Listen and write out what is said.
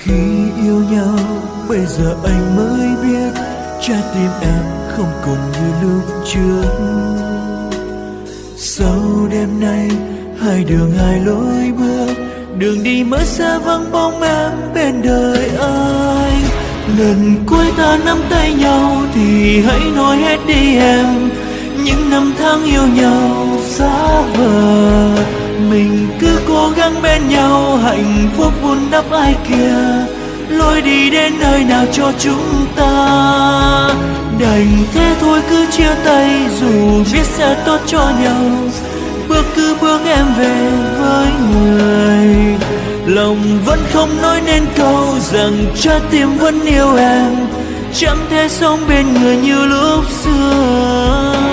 Khi yêu nhau bây giờ anh mới biết trái tim em không còn như lúc trước. Sau đêm nay hai đường hai lối bước, đường đi mới xa vắng bóng em bên đời anh. Lần cuối ta nắm tay nhau thì hãy nói hết đi em, những năm tháng yêu nhau xa vời. Mình cứ cố gắng bên nhau, hạnh phúc vun đắp ai kia, lối đi đến nơi nào cho chúng ta. Đành thế thôi cứ chia tay, dù biết sẽ tốt cho nhau. Bước cứ bước em về với người, lòng vẫn không nói nên câu rằng trái tim vẫn yêu em, chẳng thể sống bên người như lúc xưa.